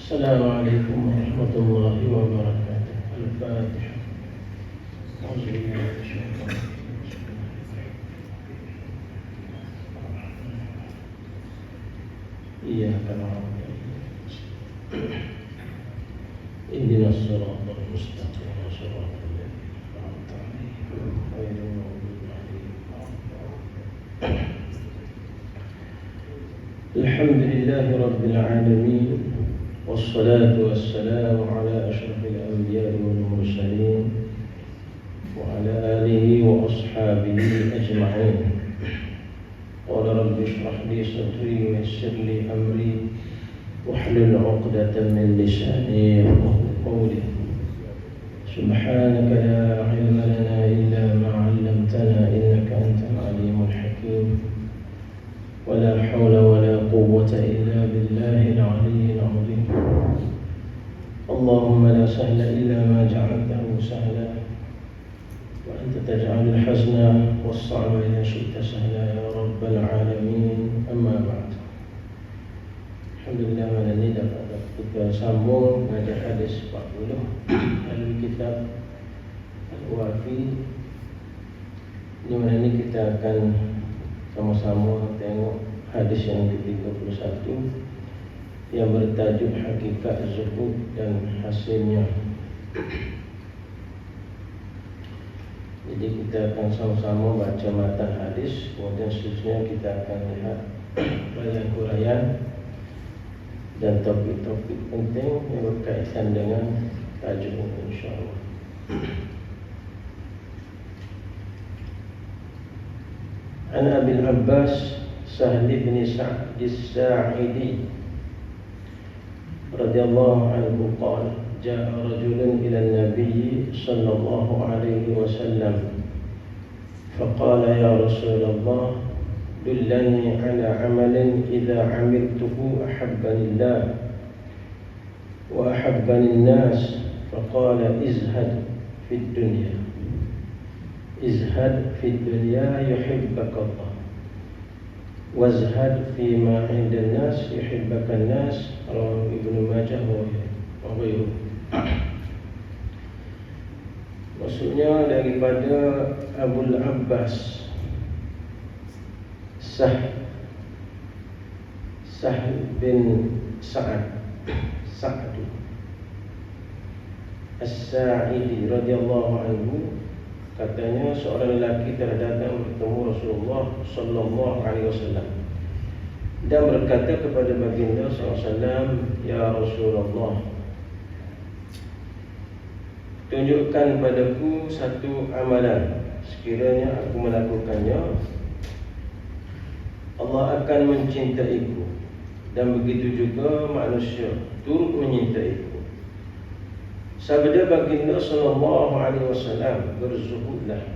السلام عليكم ورحمة الله وبركاته. الفاتحة. أعوذ بالله من الشيطان الرجيم. إياك نعبد اهدنا الصراط المستقيم صراط الذين أنعمت عليهم غير المغضوب عليهم ولا الضالين. الحمد لله رب العالمين، والصلاة والسلام على أشرف الأنبياء والمرسلين وعلى آله وأصحابه أجمعين. قال رب اشرح لي صدري ويسر لي أمري واحلل عقدة من لساني يفقهوا قولي. سبحانك لا علم لنا إلا ما علمتنا إنك أنت العليم الحكيم. ولا حول ولا قوة إلا بالله العلي العظيم. اللهم لا سهل إلا ما جعلته سهلا، وأنت تجعل الحزن والصعب إذا شئت سهلا يا رب العالمين. أما بعد. Alhamdulillah, malam ini dapat kita sambung pada hadis 40 dari kitab Al-Wafi. Di mana ini kita akan sama-sama tengok hadis yang ke-31 yang bertajuk Hakikat Zuhud dan Hasilnya. Jadi kita akan sama-sama baca matan hadis, kemudian seterusnya kita akan lihat uraian-uraian dan topik-topik penting yang berkaitan dengan tajuk ini, insyaAllah. An Abil Abbas Sahl bin Sa'd as-Sa'idi radhiyallahu anhu qala jaa rajulun ila an-nabiy sallallahu alaihi wasallam faqala ya Rasulullah dullani ala amalin idza amiltuhu ahabbani Allah wa ahabbani an-nas faqala izhad fi ad-dunya izhad fi ad-dunya yuhibbaka Allah wazhad fi ma 'inda an-nas yuhibbaka an-nas. Rawahu Ibnu Majah wa ghairuhu. Maksudnya daripada Abul Abbas Sahl bin Sa'd As-Sa'idi radhiyallahu anhu, katanya seorang lelaki telah datang bertemu Rasulullah sallallahu alaihi wasallam dan berkata kepada baginda sallallahu alaihi wasallam, ya Rasulullah, tunjukkan padaku satu amalan, sekiranya aku melakukannya Allah akan mencintaiku, dan begitu juga manusia turut menyintaiku. Sabda baginda sallallahu alaihi wasallam, berzuhudlah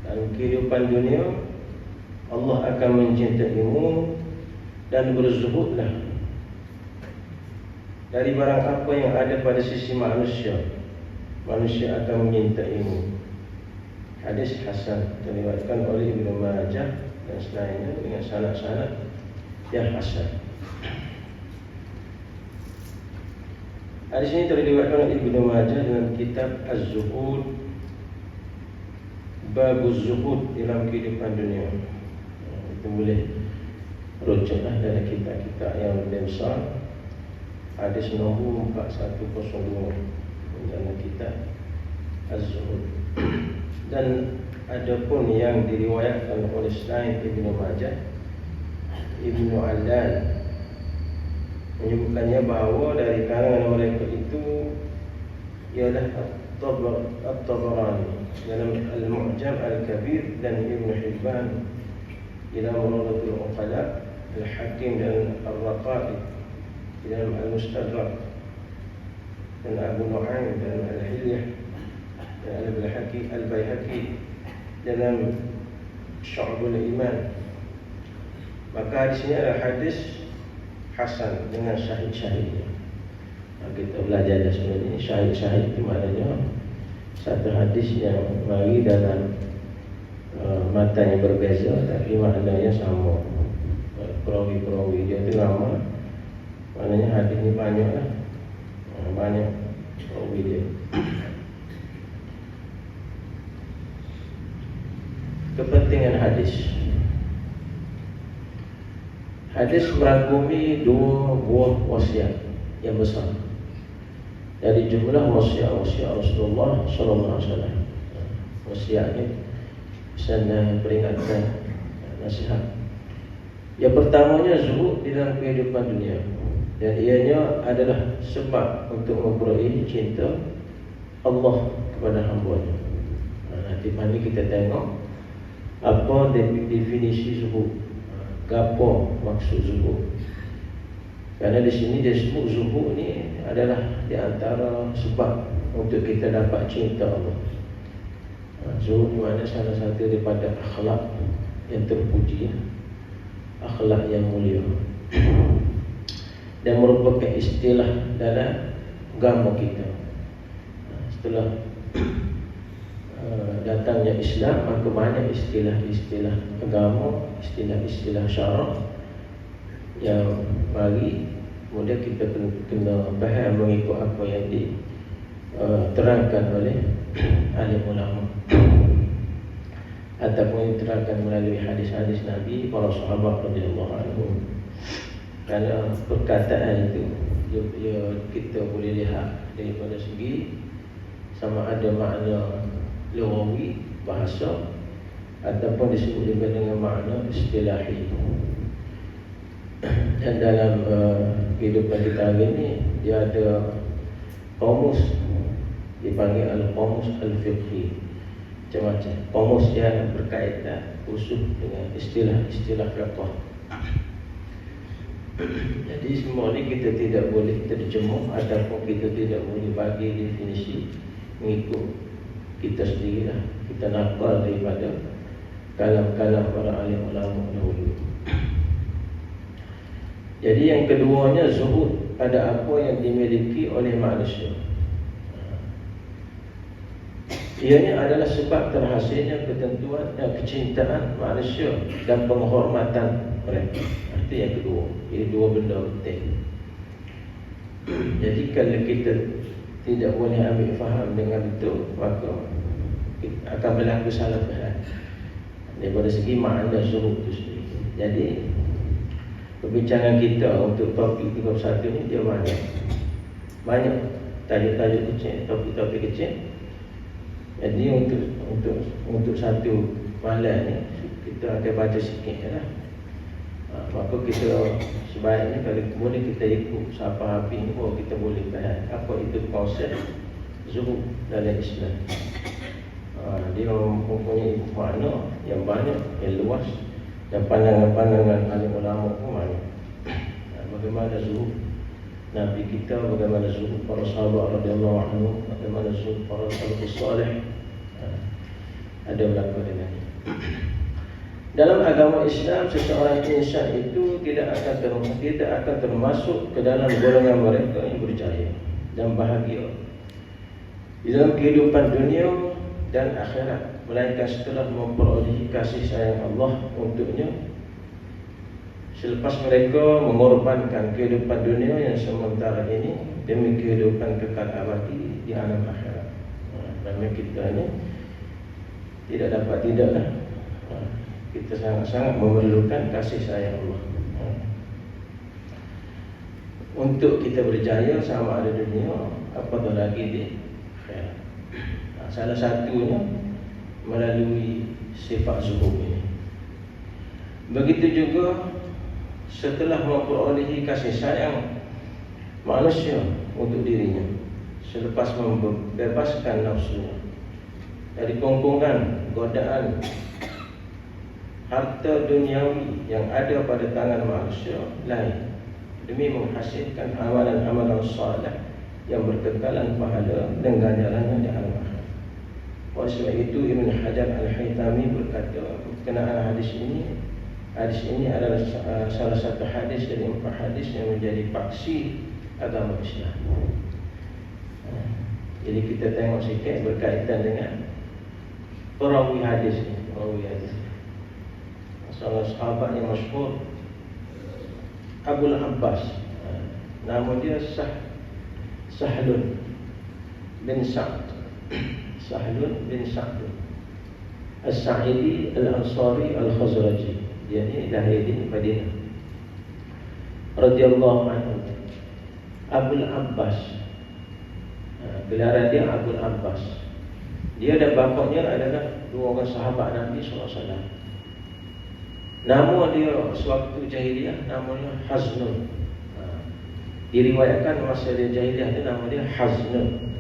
dalam kehidupan dunia, Allah akan mencintaimu, dan berzuhudlah dari barang apa yang ada pada sisi manusia, manusia akan menyintaimu. Hadis hasan diriwayatkan oleh Ibnu Majah dan selainnya dengan sanad-sanad yang hasan. Hadis ini diriwayatkan oleh Ibnu Majah dalam kitab Az-Zuhud, Babuz Zuhud dalam kehidupan dunia. Itu boleh rujuklah dari kitab-kitab yang lebih besar. Hadis nombor 4102 dalam kitab Az-Zuhud. Dan ada pun yang diriwayatkan oleh selain Ibnu Majah, Ibnu Allan menyebutkannya bahawa dari kalangan mereka itu ialah At-Tabarani dalam Al-Mu'jam Al-Kabir, dan Ibnu Hibban dalam Rawdatul Uqala, Al-Hakim dan Ar-Raqa'i dalam Al-Mustadrak, dan Abu Nu'aim dalam Al-Hilyah, dan Al-Baihaqi dalam Syu'abul Iman. Maka hadis ini adalah hadis hasan dengan syahid-syahidnya. Kita belajar dah sebenarnya ini syahid-syahid itu maknanya satu hadis yang mari dalam matan yang berbeza tapi maknanya sama. Perawi-perawi dia itu nama Maknanya hadis ni banyak lah, banyak rawi dia. Kepentingan hadis. Hadis merangkumi dua buah wasiat yang besar dari jumlah wasiat Rasulullah sallallahu alaihi wasallam. Wasiatnya pesan, peringatan, nasihat. Yang pertamanya zuhud di dalam kehidupan dunia, dan ianya adalah sebab untuk memperoleh cinta Allah kepada hamba-Nya. Nanti pagi kita tengok apa definisi zuhud, gapo maksud zuhud. Kerana di sini dia sebut zuhud ni adalah di antara sebab untuk kita dapat cinta Allah. Zuhud mana salah satu daripada akhlak yang terpuji, akhlak yang mulia, dan merupakan istilah dalam agama kita. Setelah datangnya Islam, maka banyak istilah-istilah agama, istilah-istilah syarak yang bagi kemudian kita kena faham mengikut apa yang diterangkan oleh ahli ulama ataupun diterangkan melalui hadis-hadis Nabi, para sahabat radhiyallahu anhum. Kerana perkataan itu kita boleh lihat daripada segi sama ada makna lughawi, bahasa, ataupun disebut juga dengan makna istilahi. Dan dalam kehidupan kita hari ini, dia ada qamus, dipanggil al-qamus al-fiqhi, macam-macam qamus yang berkaitan khusus dengan istilah-istilah fiqh. Jadi semua ni kita tidak boleh terjemah ataupun kita tidak boleh bagi definisi mengikut kita sendirilah. Kita nakal daripada kalam-kalam para alim ulama dahulu. Jadi yang keduanya zuhud pada apa yang dimiliki oleh manusia. Ianya adalah sebab terhasilnya ketentuan dan kecintaan manusia dan penghormatan mereka. Itu yang kedua. Ini dua benda penting. Jadi kalau kita tidak boleh ambil faham dengan betul, maka akan berlaku salah faham daripada segi makna zuhud itu sendiri. Jadi perbincangan kita untuk topik 31 ni dia banyak tajuk-tajuk kecil, topik-topik kecil. Jadi untuk satu malam ni kita akan baca sikit lah. Maka kita sebaiknya kalau boleh kita ikut siapa habis ni, kita boleh faham apa itu konsep zuhud dalam Islam. Dia mempunyai makna yang banyak, yang luas, dan pandangan-pandangan alim ulama pun banyak. Bagaimana zuhud Nabi kita, bagaimana zuhud para sahabat radhiyallahu anhum, bagaimana zuhud para salafus salih, ada berlaku dengan ini. Dalam agama Islam, seseorang insan itu tidak akan termasuk ke dalam golongan mereka yang berjaya dan bahagia di dalam kehidupan dunia dan akhirat, melainkan setelah memperoleh kasih sayang Allah untuknya, selepas mereka mengorbankan kehidupan dunia yang sementara ini demi kehidupan kekal abadi di alam akhirat. Dan kita ni tidak dapat tidaklah, kita sangat-sangat memerlukan kasih sayang Allah untuk kita berjaya sama ada dunia, apatah lagi di akhirat. Salah satunya melalui sifat zuhud ini. Begitu juga setelah memperolehi kasih sayang manusia untuk dirinya, selepas membebaskan nafsunya dari kongkongan godaan harta duniawi yang ada pada tangan manusia lain, demi menghasilkan amalan-amalan saleh yang berkekalan pahala dan ganjarannya di alam akhirat. Oleh sebab itu Ibn Hajar Al-Haythami berkata berkenaan hadis ini adalah salah satu hadis dari 4 hadis yang menjadi paksi agama Islam. Jadi kita tengok sikit berkaitan dengan perawi hadis ini. Salah sahabat yang masyhur, Abu Abbas, Nama dia Sahlun bin Sa'd. Sahlun bin Sa'd As-Sa'idi Al-Ansari Al-Khazraji. Dia ni lahir di Madinah radhiyallahu anhu. Abul Abbas, gelaran dia Abul Abbas. Dia dan bapaknya adalah dua orang sahabat Nabi SAW. Nama dia sewaktu jahiliah namanya Haznun. Diriwayatkan masa dia jahiliah tu nama dia Haznun.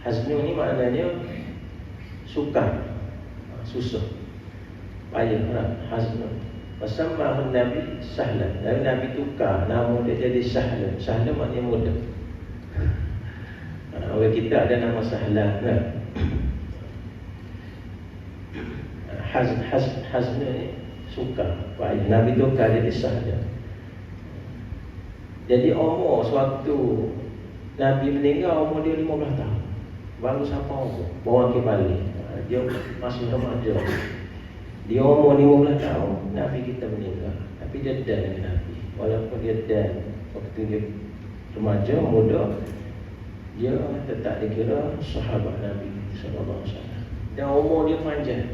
Haznun ni maknanya sukar, susah, payah lah. Haznun. Wasammahu Nabi Sahlan. Lalu Nabi tukar nama dia jadi Sahlan. Sahlan maknanya mudah. Orang kita ada nama Sahlan kan? Haznun ni sukar, payah. Nabi tukar jadi Sahlan. Jadi umur sewaktu Nabi meninggal, umur dia 15 tahun. Baru sampai umur, bawa ke balik. Dia masih remaja. Dia umur 15 tahun, Nabi kita meninggal. Tapi dia dan dengan Nabi. Walaupun dia dan waktu dia remaja, muda, dia tetap dikira sahabat Nabi SAW. Dan umur dia panjang.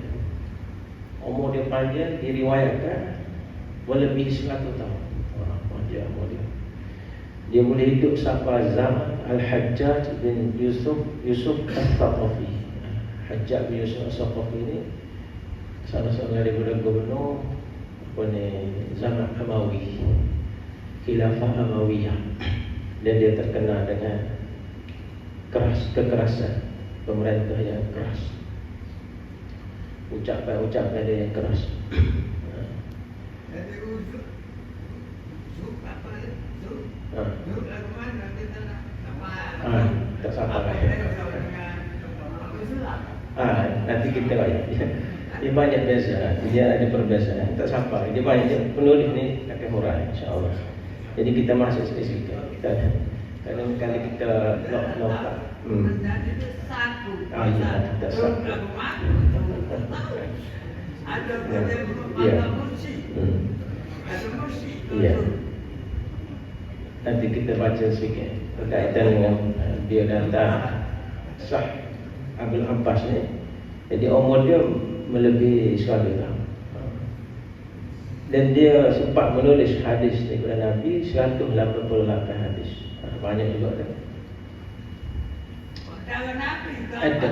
Umur dia panjang, diriwayatkan melebihi 100 tahun. Panjang umur dia. Dia boleh hidup sampai zaman Al-Hajjaj bin Yusuf As-Saqafi. Hajjaj bin Yusuf As-Saqafi ini salah seorang daripada gubernur zaman Amawi, Khilafah Amawiyah. Dan dia terkenal dengan kekerasan, pemerintah yang keras, ucapan-ucapan dia yang keras. Tak sabar. Nanti kita lihat. Dia banyak beza, dia ada perbezaan. Tak sabar. Dia banyak penulis ni akan murah, insya-Allah. Jadi kita masuk sikit-sikit. Kadang kali kita lock. Ya, tak sabar. Ada ya. Nanti kita baca sikit berkaitan dengan dia datang Sah Abul Abbas ni. Jadi umur dia melebihi 100 tahun. Dan dia sempat menulis hadis daripada Nabi 188 hadis. Banyak juga kan. Ada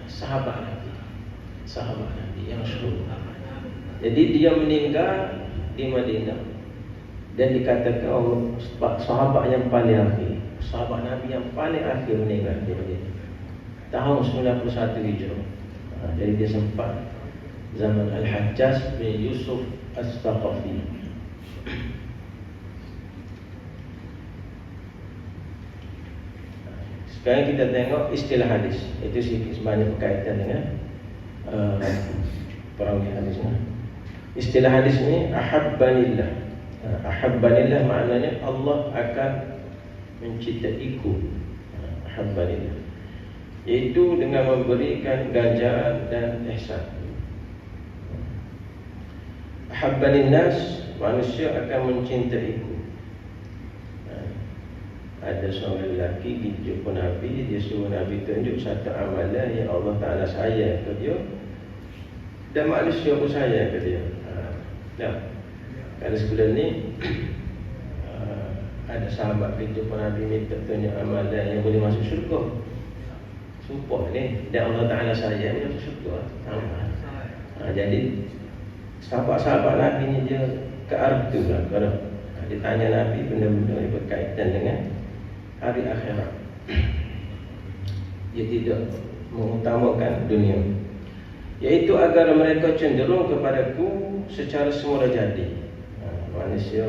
sahabat Nabi yang syukur. Jadi dia meninggal di Madinah dan dikatakan Allah sahabat yang paling akhir, sahabat Nabi yang paling akhir meninggal di Madinah tahun 91 Hijrah. Jadi dia sempat zaman Al-Hajjaj bin Yusuf As-Saqafi. Sekarang kita tengok istilah hadis. Itu sebenarnya berkaitan dengan perawi hadisnya. Istilah hadis ni ahabbanillah. Ahabbanillah maknanya Allah akan mencintaiku. Ahabbanillah, iaitu dengan memberikan ganjaran dan ihsan. Ahabbanin nas, manusia akan mencintaiku. Ada seorang lelaki dijumpa Nabi, dia suruh Nabi tunjuk satu amalan yang Allah Ta'ala sayang ke dia dan manusia pun sayang ke dia. Kalau sebelum ni ada sahabat dijumpa Nabi minta tunjuk amalan yang boleh masuk syurga. Sumpah ni, dan Allah Ta'ala sayang dia masuk syurga. Jadi sahabat-sahabat Nabi ni dia keartu lah. Kalau dia tanya Nabi benda-benda yang berkaitan dengan hari akhirat, dia tidak mengutamakan dunia, iaitu agar mereka cenderung kepadaku secara semula jadi. Manusia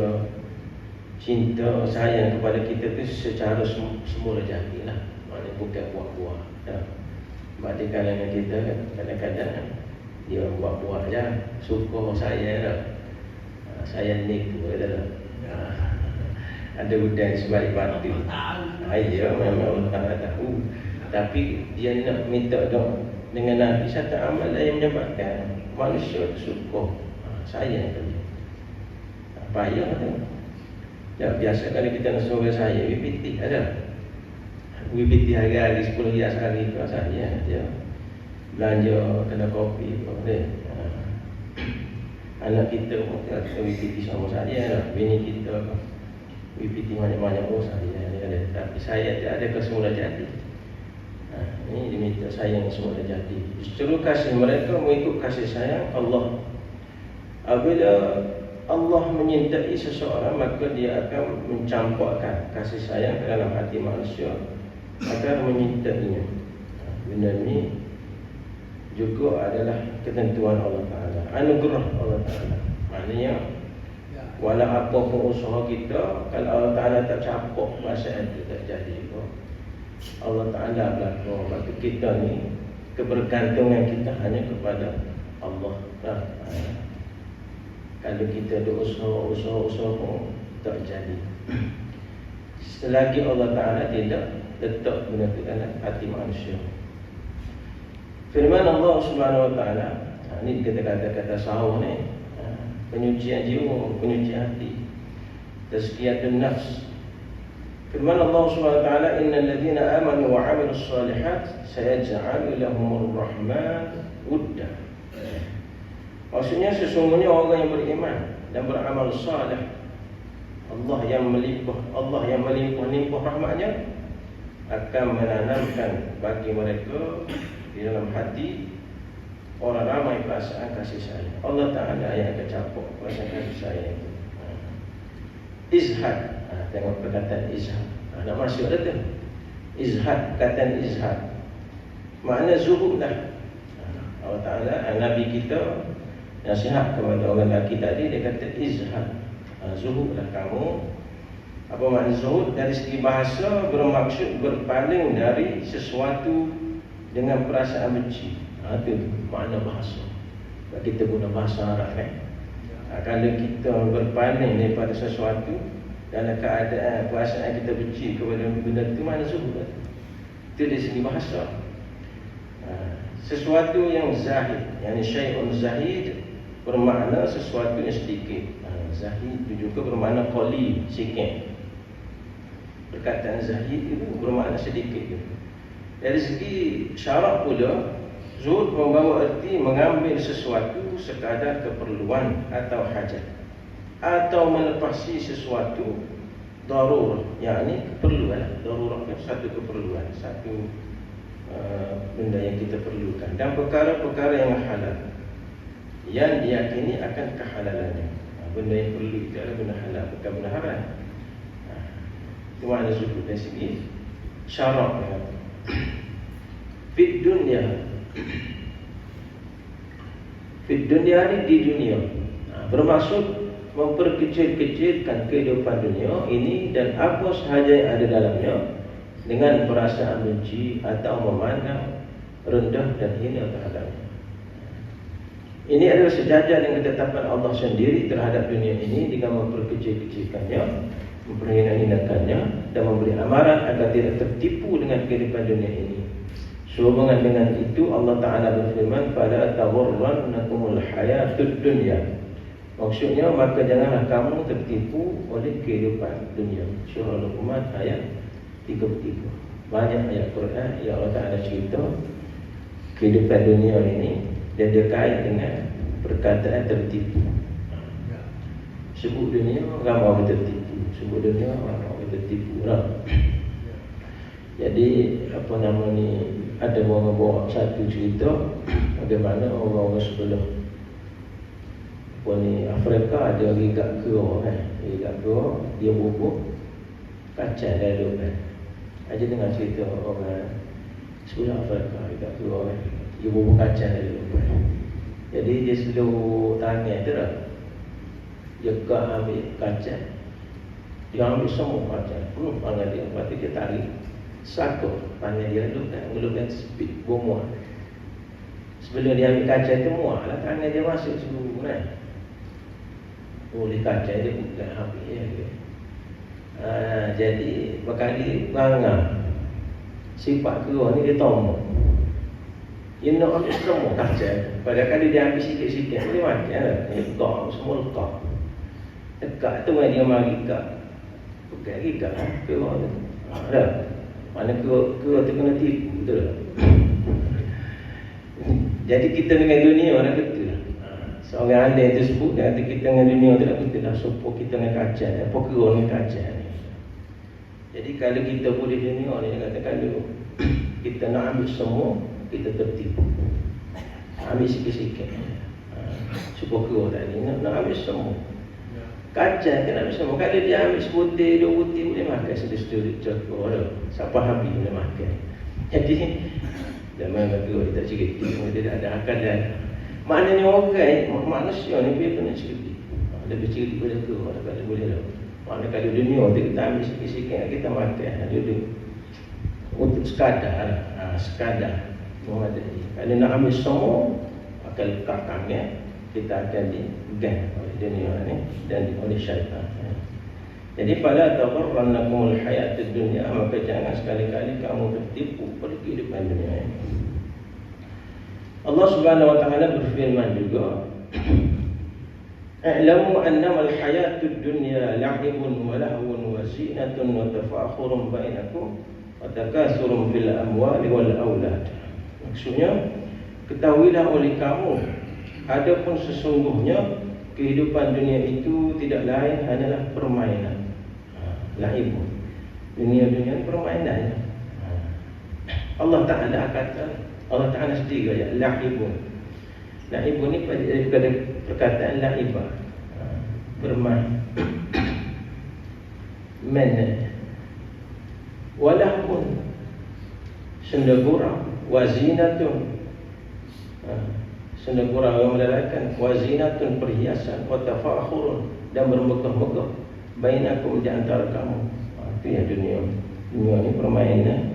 cinta sayang kepada kita tu secara semula jadi lah. Maknanya bukan buat-buat. Sebab di kalangan kita kadang-kadang dia buat-buat je, suka sayang dah, sayang ni tu adalah ada udang sebalik batu. Ya, memang Allah tahu. Tapi dia nak minta doa dengan Nabi satu amalan yang menyebabkan manusia suka sayang dia. Payah tu. Ya, biasa kalau kita nak suruh saya VPT ada. VPT hari-hari 10 rias hari tu saya dia belanja kedai kopi boleh. Anak kita pun VPT sama saya lah. Bini kita VPT banyak-banyak pun saya ada. Tapi saya tak ada kesemula jadi. Ini diminta sayang semula jadi. Justru kasih mereka mengikut kasih sayang Allah. Apabila Allah menyintai seseorang, maka dia akan mencampurkan kasih sayang ke dalam hati manusia agar menyintainya. Benda ini juga adalah ketentuan Allah Ta'ala, anugerah Allah Ta'ala. Maknanya walau apa pun usaha kita, kalau Allah Ta'ala tak campur, masa itu tak jadi. Allah Ta'ala berlaku. Maka kita ni kebergantungan kita hanya kepada Allah. Kalau kita ada usaha pun tak jadi. Selagi Allah Ta'ala tidak letak benda itu dalam hati manusia. Firman Allah Subhanahu Wa Ta'ala, ini kata-kata sahur ni, penyucian jiwa, penyucian hati, tazkiyatun nafs. Firman Allah Subhanahu Wa Ta'ala, innal ladzina amanu wa 'amilus shalihat sayaj'alu lahumur rahman wudda. Maksudnya sesungguhnya orang yang beriman dan beramal saleh, Allah yang melimpah rahmatnya akan menanamkan bagi mereka di dalam hati orang ramai perasaan kasih sayang. Allah Ta'ala yang akan campur perasaan kasih sayang itu. Izhad, tengok perkataan izhad. Nak masuk ada tu. Izhad, perkataan izhad makna zuhud lah. Allah Ta'ala, Nabi kita nasihat kepada orang lelaki tadi, dia kata izhad, zuhudlah kamu. Apa makna zuhud? Dari segi bahasa bermaksud berpaling dari sesuatu dengan perasaan benci. Itu makna bahasa. Kita guna bahasa Arab kalau kita berpaling daripada sesuatu dalam keadaan perasaan kita benci kepada benda itu, makna zuhud. Itu dari segi bahasa. Sesuatu yang zahid, yakni syai'un zahid, bermakna sesuatu yang sedikit. Zahid itu juga bermakna qalil, sikit. Perkataan zahid itu bermakna sedikit juga. Dari segi syarak pula, zuhud membawa erti mengambil sesuatu sekadar keperluan atau hajat, atau melepasi sesuatu darurah, yakni keperluan. Darurah itu satu keperluan, satu benda yang kita perlukan, dan perkara-perkara yang halal yang diyakini akan kehalalannya. Benda yang perlu itu adalah benda halal, bukan benda haram. Itu makna zuhud dari segi syarak. Fid dunya, fid dunya ni di dunia, bermaksud memperkecil-kecilkan kehidupan dunia ini dan apa sahaja yang ada dalamnya dengan perasaan benci atau memandang rendah dan hina terhadapnya. Ini adalah sejajar dengan ketetapan Allah sendiri terhadap dunia ini dengan memperkecil-kecilkannya, memperhina-hinakannya, dan memberi amaran agar tidak tertipu dengan kehidupan dunia ini. Sehubungan dengan itu Allah Ta'ala berfirman, "Fala taghurrannakumul hayatud dunya." Maksudnya, maka janganlah kamu tertipu oleh kehidupan dunia. Surah Luqman ayat 33. Banyak ayat Quran yang Allah Ta'ala cerita kehidupan dunia ini, dan dia kait dengan perkataan tertipu. Sebut dunia, ramai orang tertipu. Sebut dunia, ramai orang tertipu lah. Jadi apa nama ni, ada orang bawa satu cerita bagaimana orang-orang sebelah apa ni Afrika ada rigak kera kan. Rigak kera dia bubuk kacang dalam kan. Aja dengar cerita orang sebelah Afrika rigak kera kan. Dia bubuk kacang dalam kan. Jadi dia seluruh tangan tu lah, dia ambil kacang, dia ambil semua kacang tangan dia. Lepas tu dia tarik satu tangan dia melukkan speed muat. Sebelum dia ambil kacang tu muat lah, tangan dia masuk seluruh kan. Oleh kacang dia bukan habis ya. Jadi berkali bangga sifat kera ni, dia tomok. Dia nak ambil semua kacang. Pada kali dia ambil sikit-sikit, dia macam lah. Dia lekak, semua lekak. Lekak tu dia mari kat Pegang giga kira tu. Dah. Mana kira tu kena tipu betul tak? Jadi kita dengan dunia orang betul. Seorang alim tu sebut dia kata kita dengan dunia tu tak betul lah. Supaya kita dengan kaca, apa kira dengan kaca ni. Jadi kalau kita boleh dunia ni, dia kata kalau kita nak ambil semua, kita tertipu. Ambil sikit-sikit. Supaya kira tadi, nak ambil semua. Kaca kan ambil semua. Kalau dia ambil sebutir, 2 butir boleh makan sedikit-sedikit cokor. Siapa habis boleh makan. Jadi zaman kata dia tak cerita, dia tak ada akal dah. Maknanya orang, manusia ni dia kena cerita. Lebih cerita pada tu, kalau boleh lah. Maknanya kalau dunia tu kita ambil sikit-sikit, kita makan. Dia untuk sekadar, sekadar. Kalau nak ambil semua, akal kakaknya, kita akan digang oleh dunia ni dan oleh syaitan. Jadi fala tagharrannakumul hayatud dunya, maka jangan sekali-kali kamu tertipu pada kehidupan dunia ini. Allah Subhanahu wa taala berfirman juga, "I'lamu annama al-hayatud dunya la'ibun wa lahwun wa zinatun wa tafakhurun bainakum wa takasurun fil amwali wal aulad." Maksudnya, ketahuilah oleh kamu, adapun sesungguhnya kehidupan dunia itu tidak lain hanyalah permainan. La'ibun. Dunia permainan. Allah Ta'ala kata, Allah Ta'ala sendiri ya, la'ibun. La'ibun ni daripada perkataan la'ibah, bermain. Main. Walahun, senda gurau. Wazinatun, senda gurau yang melelahkan. Wazinatun, perhiasan. Watafakhurun, dan bermegah-megah bainakum di antara kamu. Itu ya dunia. Dunia ni permainan.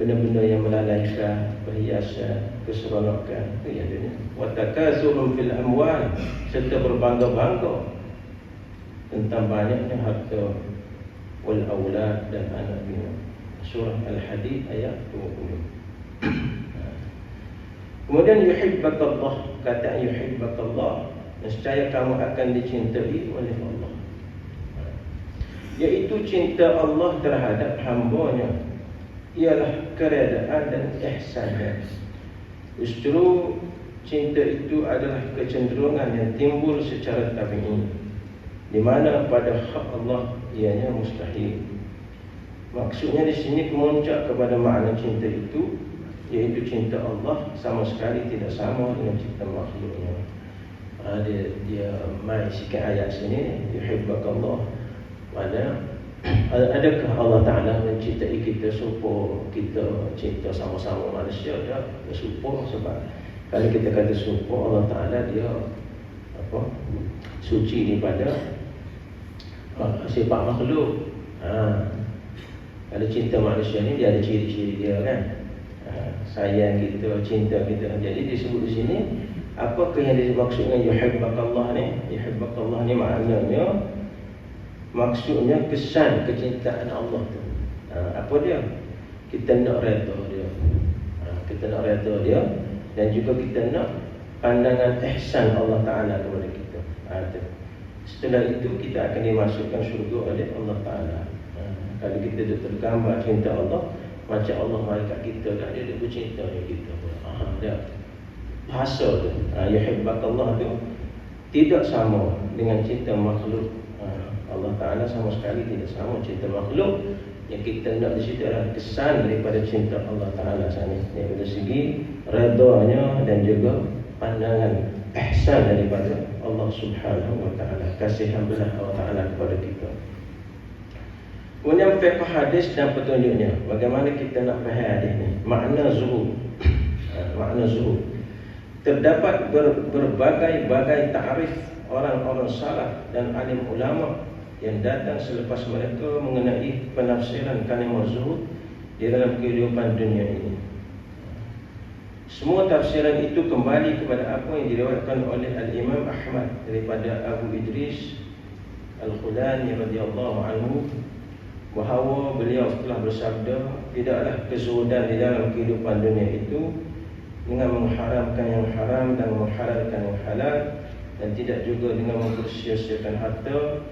Benda-benda yang melalaikan, perhiasan, keseronokan. Itu ya dunia. Wa takasurun fil amwal, serta berbangga-bangga tentang banyaknya harta, wal aulad, dan anak bina. Surah Al-Hadid ayat 20. Kemudian yuhibbakallah, kata yuhibbakallah, nescaya kamu akan dicintai oleh Allah. Iaitu cinta Allah terhadap hamba-Nya ialah keredaan dan ihsannya. Justru cinta itu adalah kecenderungan yang timbul secara tabi'i, di mana pada hak Allah ianya mustahil. Maksudnya di sini kemuncak kepada makna cinta itu, iaitu cinta Allah sama sekali tidak sama dengan cinta makhluknya. Dia mai sikit ayat sini, yuhibbakallah. Adakah Allah Ta'ala mencintai kita supaya kita cinta sama-sama manusia? Dah supaya, sebab kalau kita kata supaya, Allah Ta'ala dia suci daripada sifat makhluk. Kalau cinta manusia ni dia ada ciri-ciri dia kan. Sayang kita, cinta kita. Jadi disebut di sini, apakah yang dimaksudkan yuhibbakallah ni? Yuhibbakallah ni maknanya, maksudnya kesan kecintaan Allah tu. Apa dia? Kita nak redha dia. Kita nak redha dia, dan juga kita nak pandangan ihsan Allah Ta'ala kepada kita. Setelah itu kita akan dimasukkan syurga oleh Allah Ta'ala. Kalau kita tergambar cinta Allah, macam Allah malaikat kita dah, dia bercinta dengan kita. Dia bahasa tu, yuhibbakallah tu tidak sama dengan cinta makhluk. Allah Ta'ala sama sekali tidak sama cinta makhluk. Yang kita nak di situ adalah kesan daripada cinta Allah Ta'ala sana, daripada segi redanya dan juga pandangan ihsan daripada Allah Subhanahu Wa Ta'ala, kasihan belah Allah Ta'ala kepada kita. Kemudian fiqh hadis dan petunjuknya. Bagaimana kita nak faham hadis ni? Makna zuhud. Makna zuhud. Terdapat berbagai-bagai ta'rif orang-orang salaf dan alim ulama yang datang selepas mereka mengenai penafsiran kalimah zuhud di dalam kehidupan dunia ini. Semua tafsiran itu kembali kepada apa yang diriwayatkan oleh Al-Imam Ahmad daripada Abu Idris Al-Khulani radhiyallahu anhu, bahawa beliau telah bersabda, tidaklah kezuhudan di dalam kehidupan dunia itu dengan mengharamkan yang haram dan menghalalkan yang halal, dan tidak juga dengan mempersia-siakan harta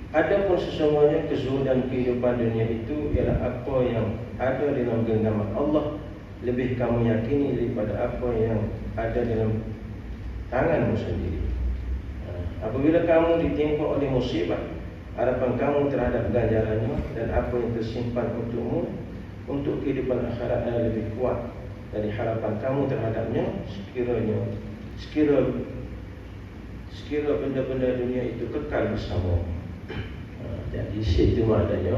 Adapun sesungguhnya kezuhudan kehidupan dunia itu ialah apa yang ada dalam genggaman Allah, lebih kamu yakini daripada apa yang ada dalam tanganmu sendiri. Apabila kamu ditimpa oleh musibah, harapan kamu terhadap ganjarannya dan apa yang tersimpan untukmu untuk kehidupan akhirat adalah lebih kuat dari harapan kamu terhadapnya. Sekira benda-benda dunia itu kekal bersama. Jadi situ maknanya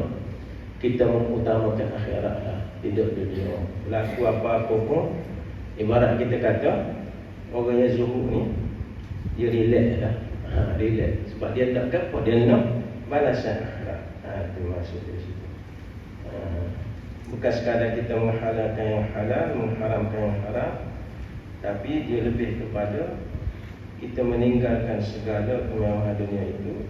kita mengutamakan akhirat lah, tidak dunia. Berlaku apa-apa pun, ibarat kita kata orang yang zuhud ni dia relax lah, relax sebab dia tak apa, dia nak balasan akhirat. Itu maksud dari situ. Bukan sekadar kita menghalalkan yang halal, mengharamkan yang haram, tapi dia lebih kepada kita meninggalkan segala kemewahan dunia itu,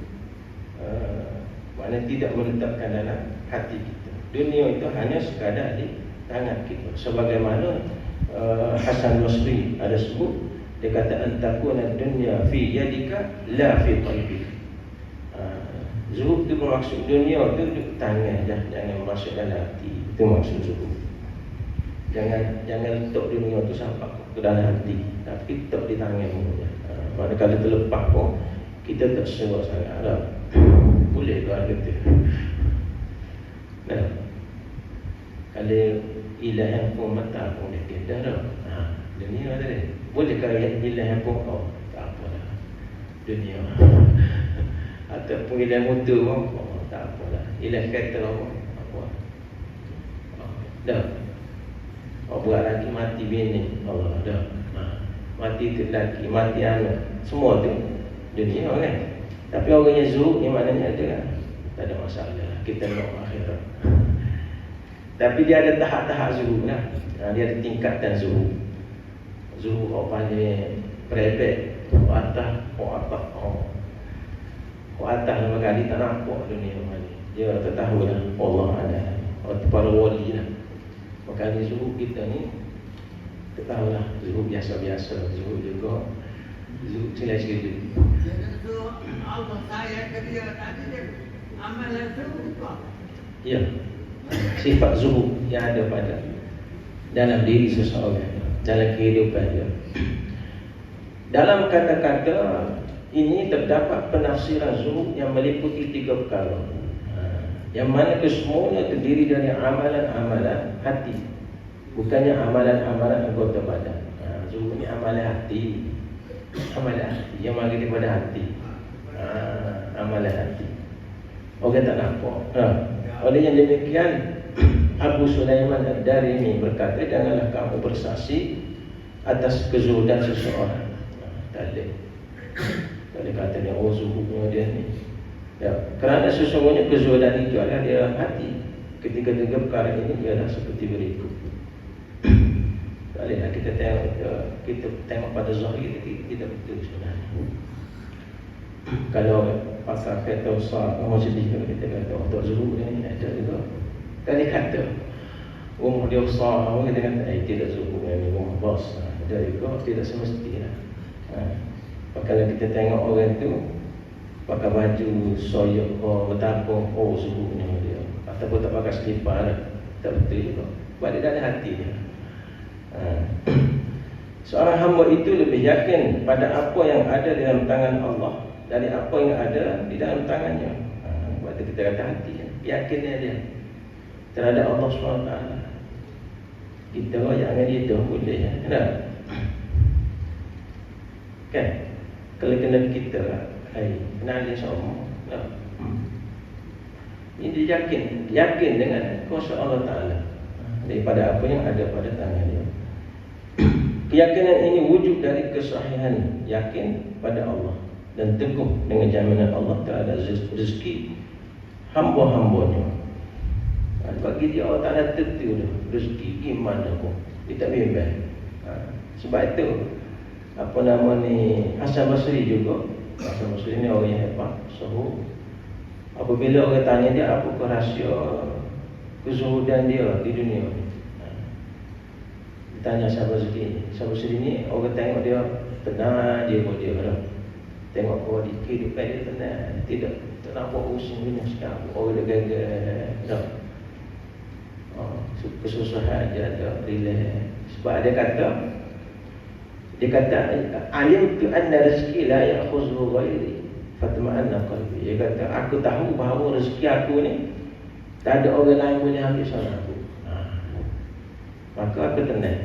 maknanya tidak meletakkan dalam hati kita. Dunia itu hanya sekadar di tangan kita. Sebagaimana Hasan Basri ada sebut, dia kata antakuna dunya fi yadika la fi qalbika. Zuhud itu bermaksud dunia itu di tangan, jangan masuk dalam hati. Itu maksud zuhud. Jangan letak dunia itu sampai ke dalam hati, tapi letak di tanganmu. Mana kalau terlepas pun kita tak sewa sangat lah. Boleh tuan kata. Nah, kalau ilah handphone mata pun dia kata dah. Dunia ada dia. Boleh kalau ilah handphone, oh tak apalah, dunia. Ataupun ilah motor pun, oh tak apalah, ilah kereta pun, apa. Dah. Buat lagi mati bini, Allah dah. Mati tu lelaki, mati anak, semua tu dunia kan. Tapi orang yang zuhud ni maknanya ada kan, tak ada masalah, kita nak akhirat. Tapi dia ada tahap-tahap zuhud lah. Dia ada tingkatan zuhud. Zuhud orang panggil perebet, orang atas lama kali tak nampak dunia ni. Dia tak tahu lah Allah ada, para wali lah. Maka ni zuhud kita ni tak tahulah, zuhud biasa-biasa, zuhud juga, zuhud sila-sila. Allah saya ke dia tadi dia amalan zuhud kok. Ya, sifat zuhud yang ada pada dalam diri seseorang, dalam kehidupan dia. Dalam kata-kata ini terdapat penafsiran zuhud yang meliputi 3 perkara, yang mana kesemuanya terdiri dari amalan-amalan hati, bukannya amalan-amalan anggota badan. Zuhud ni amalan hati, yang mari daripada hati. Amalan hati. Orang tak nampak. Oleh yang demikian, Abu Sulaiman Ad-Darimi berkata, janganlah kamu bersaksi atas kezuhudan seseorang. Tak boleh kata dia zuhudnya dia ni. Ya, kerana sesungguhnya kezuhudan itu adalah di dalam hati. Ketiga-tiga perkara ini ialah seperti berikut. Bolehlah kita tengok pada zahir kita betul sebenarnya. Kalau pasal kata usah orang sedih, kita kata untuk zuhud ni ada juga. Kali kata rumah dia besar, orang kita kata tidak zuhud ni rumah bos. Ada juga tidak semestinya. Kalau kita tengok orang tu pakai baju soyok, betapa zuhudnya dia, ataupun tak pakai selipar, tak betul juga. Sebab dia ada hati dia. Seorang hamba itu lebih yakin pada apa yang ada dalam tangan Allah dari apa yang ada di dalam tangannya. Waktu kita kata hati, yakinnya dia terhadap Allah SWT. Kita royak dengan dia tu boleh kan? Kan? Kalau kena kita kenal dia sama. Ini dia yakin dengan kuasa Allah Ta'ala daripada apa yang ada pada tangan dia. Keyakinan ini wujud dari kesahihan yakin pada Allah dan teguh dengan jaminan Allah terhadap rezeki hamba-hambanya. Bagi dia Allah Ta'ala tentu rezeki iman aku, dia tak bimbang. Sebab itu apa nama ni, Hasan Basri juga. Hasan Basri ni orang yang hebat, zuhud. Apabila orang tanya dia apa rahsia kezuhudan dia di dunia ni, tanya sahabat Basri ni, orang tengok dia tenang, dia ada. Tengok kehidupan dia tenang, tidak tak nampak pusing punya sekarang. Orang dah gagal. Tak. Kesusahan je ada. Relax. Sebab dia kata alim tu anna rezeki la ya'khudhu ghairi fatma'anna qalbi. Dia kata aku tahu bahawa rezeki aku ni tak ada orang lain boleh ambil soal aku. Maka aku tenang.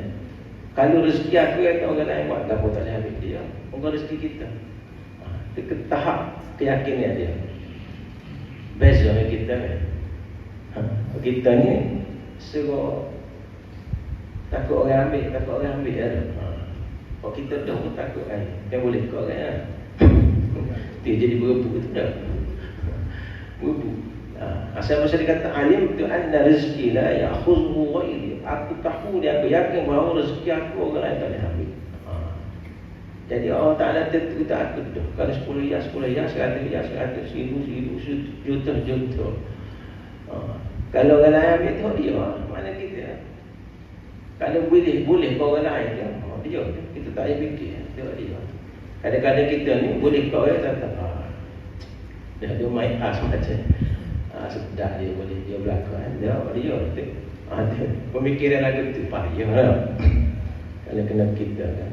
Kalau rezeki aku kata orang lain buat, apa tak boleh ambil dia. Bukan rezeki kita. Itu ke tahap keyakinan dia. Beza dengan kita kan. Kita ni suruh takut orang ambil ada. Kalau kita dah pun takut kan. Yang boleh kau kan. Dia jadi berebut tu dah. Berebut. Asal masa dia kata alim tu anna rezeki la ya'khudhu ghairi. Aku tahu dia, aku yakin bahawa rezeki aku orang lain tak boleh ambil. Jadi Allah Ta'ala tentu tak aku tu. Kalau 10 riyal, 100 riyal, 100, 1000, juta. Kalau orang lain ambil tu dia, mana kita? Kalau boleh kau orang lain dia. Kita tak payah fikir dia. Kadang-kadang kita ni boleh kau orang tak dia main macam sedap dia boleh dia belakang dia pemikiran lagu tu payah lah kalau kena kita kan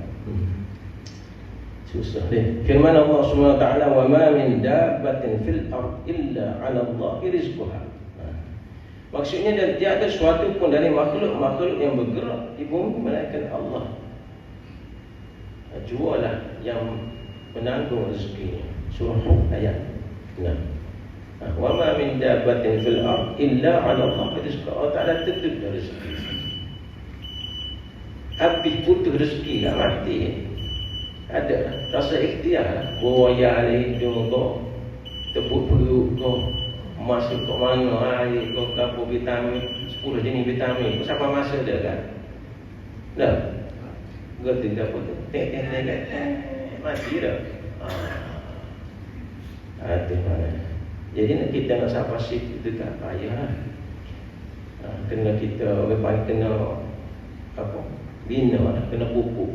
susah dia. Firman Allah Subhanahu wa taala wa ma min dabbatin fil ard illa 'ala Allahi rizquha. Maksudnya dan tiada suatu pun dari makhluk yang bergerak di bumi melainkan Allah jualah yang menanggung rezekinya. Surah ayat 6. Wa ma min dabbatin fil ard illa 'ala Allahi rizquha. Allah Taala tutup rezeki. Habis putus rezeki tak mati. Ada rasa ikhtiar buaya ali hidung kau tepuk perut kau masuk ke mana air kau kapur vitamin 10 jenis vitamin kau siapa masa dia kan dah gerti dah pun mati dah itu mana. Jadi kita nak siapa sih itu tak payah kena kita orang kena apa bina kena pupuk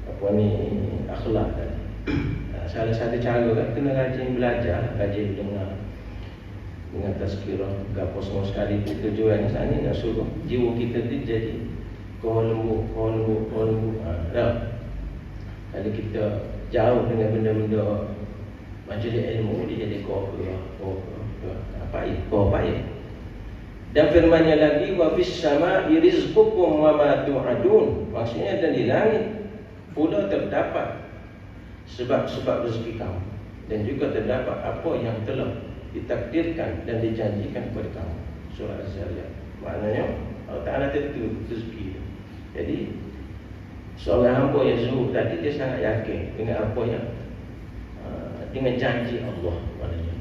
apa ni akhlak tadi. Salah satu cara kan kena rajin belajar, rajin dengan tazkirah gapo semua sekali tujuan sana nak suruh jiwa kita tu jadi lembut. Dah. Kalau kita jauh dengan benda-benda majlis ilmu dia jadi apa ya. Dan firman-Nya lagi wa fis sama'i rizqukum wa ma tu'adun. Maksudnya dan di langit pula terdapat sebab-sebab rezeki kamu dan juga terdapat apa yang telah ditakdirkan dan dijanjikan kepada kamu. Surah Az-Zariyat. Maknanya Allah Ta'ala tentu rezeki. Jadi seorang hamba yang zuhud tadi dia sangat yakin dengan apa yang dengan janji Allah maknanya.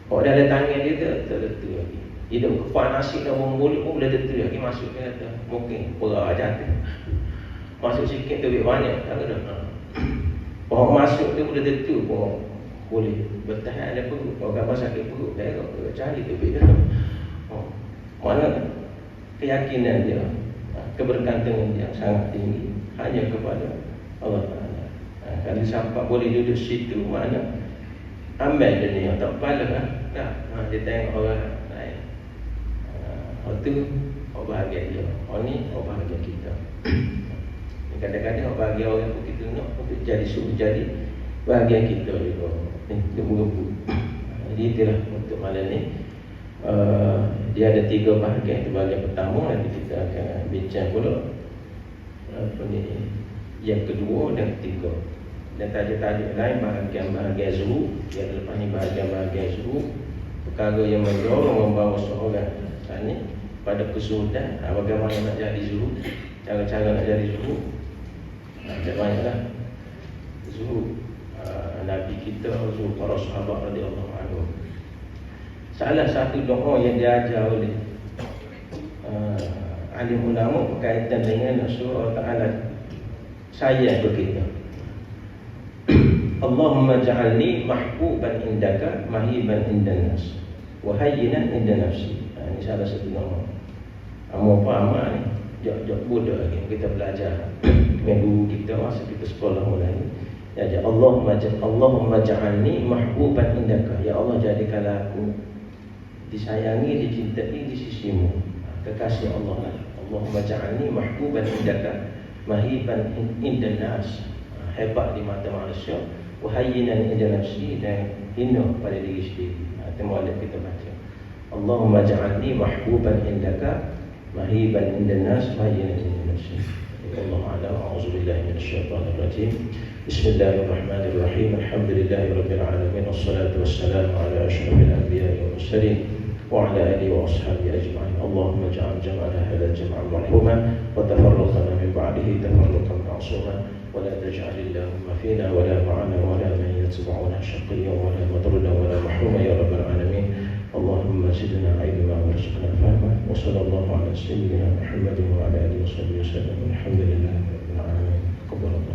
Kalau dalam tangan dia terletak lagi. Hidup kepala nasi dan mulut pun boleh terletak lagi masuk dia kata mungkin perah jatuh. Masuk sikit duit banyak tak ada. Bahawa masuk dia boleh tentu pun boleh bertahan ada perut. Kalau gambar sakit perut dia cari duit dia. Mana keyakinan dia, kebergantungan dia sangat tinggi hanya kepada Allah Ta'ala. Kalau sampai boleh duduk situ mana ambil dunia tak balas dia tengok orang lain. Itu orang bahagia dia. Orang ni orang bahagia kita. Kadang-kadang orang bahagia orang pun kita nak untuk jadi suruh jadi bahagia kita juga. Dia merebut. Jadi itulah untuk malam ni. Dia ada 3 bahagian. Bahagian pertama nanti kita akan bincang pula yang kedua dan ketiga. Dan tajuk-tajuk lain bahagian zuhud. Yang lepas ni bahagian zuhud, perkara yang mendorong membawa seorang ni pada kesudahan. Bagaimana nak jadi zuhud, cara-cara nak jadi zuhud. Tak banyaklah zuhud Nabi kita, zuhud para sahabat radhiyallahu anhum. Salah satu doa yang diajar oleh alim ulama berkaitan dengan surah Ta'ala sayang ke kita. Allahumma ja'alni mahbuban indaka mahiban indan nas wa hayyinan indan nafsi. Ini salah satu nama. Amal apa amal ni? Jok budak lagi kita belajar dengan guru kita masa kita sekolah mulai. Jadi Allahumma ja'alni mahbuban indaka. Ya Allah, jadikanlah aku disayangi, dicintai di sisimu. Kekasih Allah lah. Allahumma ja'alni mahbuban indaka, mahiban indan nas, hebat di mata manusia, wahayyinan inda nafsi, dan hina pada diri sendiri. Itu muallif kita baca. Allahumma ja'alni mahbuban indaka, mahiban indan nas, wahayyinan inda nafsi. Allahu a'lam. A'udzubillahi minasyaitonir rajim. Bismillahirrahmanirrahim. Alhamdulillahirabbil alamin. Wassalatu wassalamu ala asyrafil anbiya'i wal mursalin wa ala alihi wa ashabihi ajma'in. Allahumma ja'al jam'ana hadha jam'an marhuma wa tafarraqana min ba'dihi tafarruqan ma'suma wa la taj'al Allahumma fina wa la ma'ana wa la man yatba'una shaqiyyan wa la madrudan wa la mahruma ya rabbal alamin. Allahumma zidna ilma warzuqna fahma. Wa sallallahu ala sayyidina Muhammadin wa ala alihi wa sahbihi wasallam. Alhamdulillahi rabbil alamin. Qabbalallahu